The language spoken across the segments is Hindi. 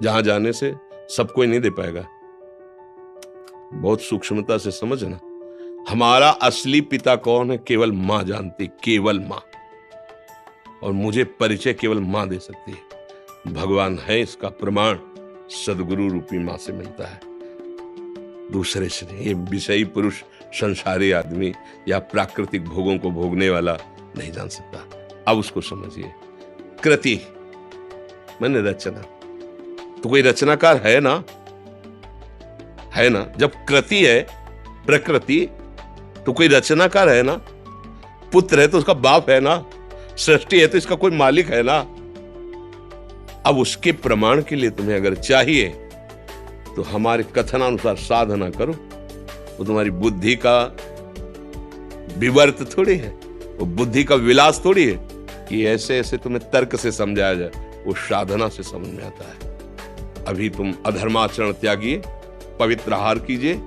जहां जाने से सब कोई नहीं दे पाएगा। बहुत सूक्ष्मता से समझना, हमारा असली पिता कौन है केवल मां जानती, केवल मां, और मुझे परिचय केवल मां दे सकती है। भगवान है इसका प्रमाण सदगुरु रूपी मां से मिलता है, दूसरे से नहीं। ये विषयी पुरुष, संसारी आदमी या प्राकृतिक भोगों को भोगने वाला नहीं जान सकता। अब उसको समझिए। कृति मैंने रचना, तो कोई रचनाकार है ना, है ना। जब कृति है प्रकृति, तो कोई रचनाकार है ना। पुत्र है तो उसका बाप है ना, सृष्टि है तो इसका कोई मालिक है ना। अब उसके प्रमाण के लिए तुम्हें अगर चाहिए तो हमारे कथनानुसार साधना करो। वो तुम्हारी बुद्धि का विवर्त थोड़ी है, वो बुद्धि का विलास थोड़ी है कि ऐसे ऐसे तुम्हें तर्क से समझाया जाए। वो साधना से समझ में आता है। अभी तुम अधर्माचरण त्यागिए, पवित्र आहार कीजिए,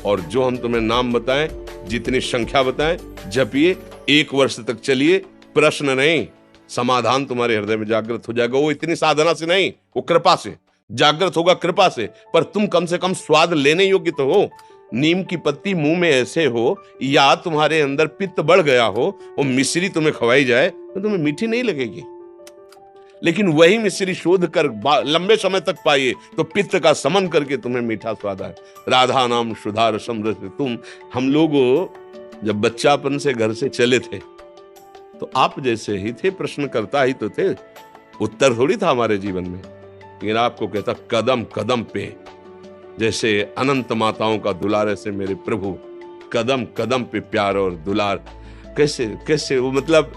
और जो हम तुम्हें नाम बताएं, जितनी संख्या बताएं, जपिए। 1 वर्ष तक चलिए, प्रश्न नहीं, समाधान तुम्हारे हृदय में जागृत हो जाएगा। वो इतनी साधना से नहीं, वो कृपा से जागृत होगा, कृपा से। पर तुम कम से कम स्वाद लेने योग्य तो हो। नीम की पत्ती मुंह में ऐसे हो, या तुम्हारे अंदर पित्त बढ़ गया हो, वो मिश्री तुम्हें खवाई जाए तो तुम्हें मीठी नहीं लगेगी। लेकिन वही मिश्री शोध कर लंबे समय तक पाइए तो पित्त का समन करके तुम्हें मीठा स्वाद आए। राधा नाम सुधा रसम रस तुम। हम लोग जब बच्चापन से घर से चले थे तो आप जैसे ही थे, प्रश्न करता ही तो थे, उत्तर थोड़ी था हमारे जीवन में। लेकिन आपको कहता कदम कदम पे, जैसे अनंत माताओं का दुलार ऐसे मेरे प्रभु, कदम कदम पे प्यार और दुलार। कैसे कैसे वो, मतलब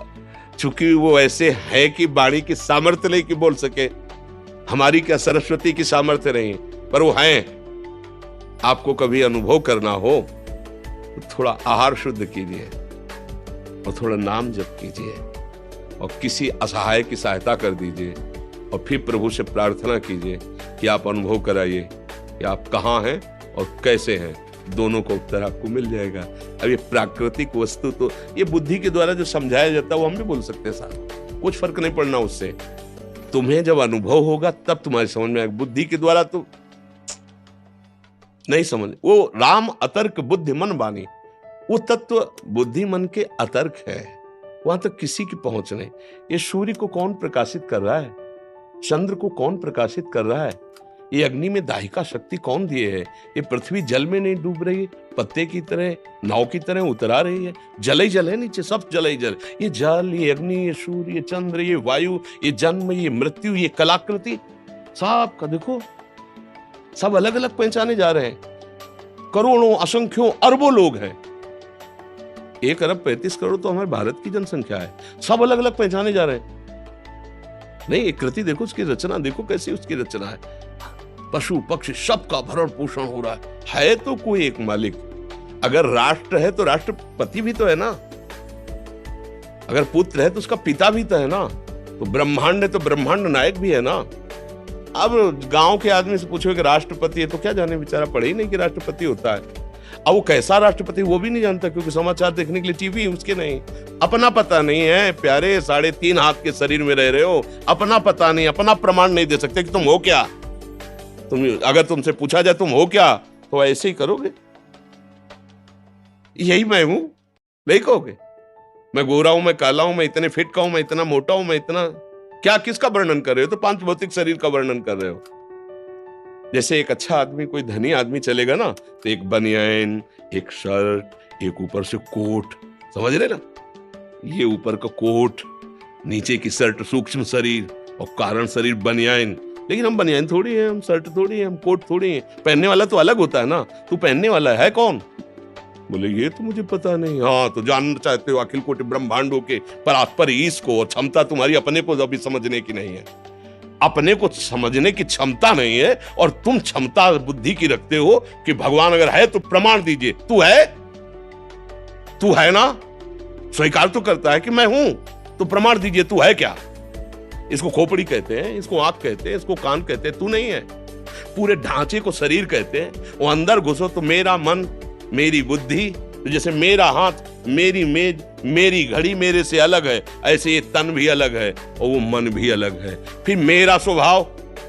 चूंकि वो ऐसे है कि वाणी की सामर्थ्य नहीं कि बोल सके, हमारी क्या सरस्वती की सामर्थ्य नहीं, पर वो है। आपको कभी अनुभव करना हो तो थोड़ा आहार शुद्ध कीजिए और थोड़ा नाम जप कीजिए और किसी असहाय की सहायता कर दीजिए, और फिर प्रभु से प्रार्थना कीजिए कि आप अनुभव कराइए कि आप कहाँ हैं और कैसे हैं। दोनों का उत्तर आपको मिल जाएगा। अब ये प्राकृतिक वस्तु तो ये बुद्धि के द्वारा जो समझाया जाता है वो हम भी बोल सकते हैं साहब, कुछ फर्क नहीं पड़ना उससे। तुम्हें जब अनुभव होगा तब तुम्हारी समझ में आएगा। बुद्धि के द्वारा तो नहीं समझ। वो राम अतर्क बुद्धि मन बानी, वो तत्व बुद्धि मन के अतर्क है, वहां तक किसी की पहुंच नहीं। ये सूर्य को कौन प्रकाशित कर रहा है, चंद्र को कौन प्रकाशित कर रहा है, ये अग्नि में दाहिका शक्ति कौन दिए है, ये पृथ्वी जल में नहीं डूब रही, पत्ते की तरह, नाव की तरह उतरा रही है, जल ही जल है नीचे, सब जल ही जल। ये जल, ये अग्नि, ये सूर्य, ये चंद्र, ये वायु, ये जन्म, ये मृत्यु, ये कलाकृति, सब का देखो, सब अलग अलग पहचाने जा रहे हैं। करोड़ों, असंख्यों, अरबों लोग हैं। 1 अरब 35 करोड़ तो हमारे भारत की जनसंख्या है, सब अलग अलग पहचाने जा रहे हैं। नहीं, एक कृति देखो, उसकी रचना देखो कैसी उसकी रचना है। पशु पक्षी सबका भरण पोषण हो रहा है तो कोई एक मालिक। अगर राष्ट्र है तो राष्ट्रपति भी तो है ना, अगर पुत्र है तो उसका पिता भी तो है ना, तो ब्रह्मांड है तो ब्रह्मांड नायक भी है ना। अब गांव के आदमी से पूछो कि राष्ट्रपति है तो क्या जाने, बेचारा पढ़े ही नहीं कि राष्ट्रपति होता है। अब वो कैसा राष्ट्रपति वो भी नहीं जानता, क्योंकि समाचार देखने के लिए टीवी उसके नहीं, अपना पता नहीं है। प्यारे, 3.5 हाथ के शरीर में रह रहे हो, अपना पता नहीं, अपना प्रमाण नहीं दे सकते कि तुम हो क्या। तुम अगर तुमसे पूछा जाए तुम हो क्या, तो ऐसे ही करोगे, यही मैं हूं, नहीं कहोगे। मैं गोरा हूं, मैं काला हूं, मैं इतने फिट का हूं, मैं इतना मोटा हूं, मैं इतना क्या, किसका वर्णन कर रहे हो? तो 5 भौतिक शरीर का वर्णन कर रहे हो। जैसे एक अच्छा आदमी, कोई धनी आदमी चलेगा ना, तो एक बनियान, एक शर्ट, एक ऊपर से कोट, समझ रहे ना, ये ऊपर का कोट, नीचे की शर्ट, सूक्ष्म शरीर और कारण शरीर बनियान। लेकिन हम बनियान थोड़ी है, हम शर्ट थोड़ी है, हम कोट थोड़ी है। पहनने वाला तो अलग होता है ना। तू पहनने वाला है कौन? बोले ये तो मुझे पता नहीं। हाँ, तो जानना चाहते हो अखिल कोटि ब्रह्मांडों के पर ईश को, क्षमता तुम्हारी अपने को अभी समझने की नहीं है, अपने को समझने की क्षमता नहीं है। और तुम क्षमता बुद्धि की रखते हो कि भगवान अगर है तो प्रमाण दीजिए। तू है, तू है ना, स्वीकार तो करता है कि मैं हूं, तो प्रमाण दीजिए, तू है क्या? इसको खोपड़ी कहते हैं, इसको आंख कहते हैं, इसको कान कहते हैं। तू नहीं है। पूरे ढांचे को शरीर कहते हैं। वो अंदर घुसो तो मेरा मन, मेरी बुद्धि, तो जैसे मेरा हाथ, मेरी मेज, मेरी घड़ी मेरे से अलग है, ऐसे ये तन भी अलग है और वो मन भी अलग है। फिर मेरा स्वभाव,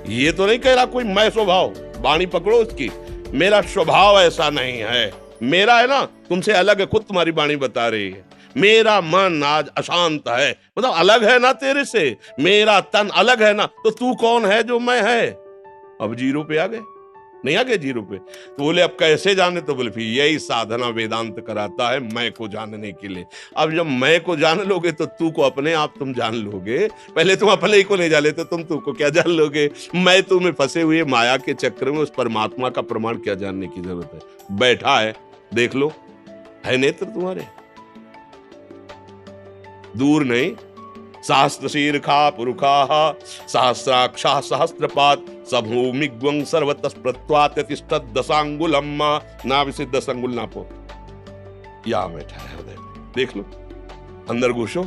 ये तो नहीं कह रहा कोई मैं स्वभाव, वाणी पकड़ो उसकी, मेरा स्वभाव ऐसा नहीं है, मेरा है ना तुमसे अलग है, खुद तुम्हारी वाणी बता रही है। मेरा मन आज अशांत है, मतलब अलग है ना तेरे से, मेरा तन अलग है ना, तो तू कौन है जो मैं है। अब जीरो पे आ गए, नहीं आ गए जीरो पे। तो बोले अब कैसे जाने, तो बोले फिर यही साधना वेदांत कराता है मैं को जानने के लिए। अब जब मैं को जान लोगे तो तू को अपने आप तुम जान लोगे। पहले तुम अपने ही को नहीं जान लेते, तुम तू को क्या जान लोगे। मैं तुम्हें फंसे हुए माया के चक्र में उस परमात्मा का प्रमाण क्या जानने की जरूरत है। बैठा है, देख लो, है नेत्र तुम्हारे, दूर नहीं। सहस्त्र शीर्षा पुरुखा सहस्राक्षा सहस्त्रपात सभूमिग्वं सर्वतस्प्रत्वात् यतिष्ठत् दशांगुलम नाभि से 10 अंगुल नापो। यहाँ बैठा है हृदय, देख लो, अंदर घुसो,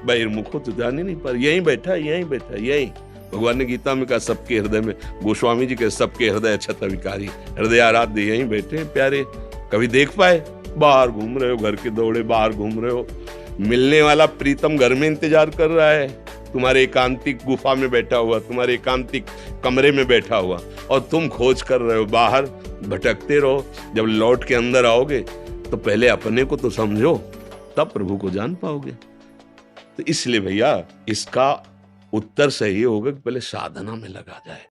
बहिर्मुखो तो जाने नहीं पर यहीं बैठा, यहीं बैठा, यहीं। भगवान ने गीता में कहा सबके हृदय में, गोस्वामी जी के सबके हृदय छत विकारी, हृदय आराध्य यहीं बैठे प्यारे। कभी देख पाए, बाहर घूम रहे हो, घर के दौड़े बाहर घूम रहे हो, मिलने वाला प्रीतम घर में इंतजार कर रहा है, तुम्हारे एकांतिक गुफा में बैठा हुआ, तुम्हारे एकांतिक कमरे में बैठा हुआ, और तुम खोज कर रहे हो, बाहर भटकते रहो। जब लौट के अंदर आओगे तो पहले अपने को तो समझो, तब प्रभु को जान पाओगे। तो इसलिए भैया इसका उत्तर सही होगा कि पहले साधना में लगा जाए।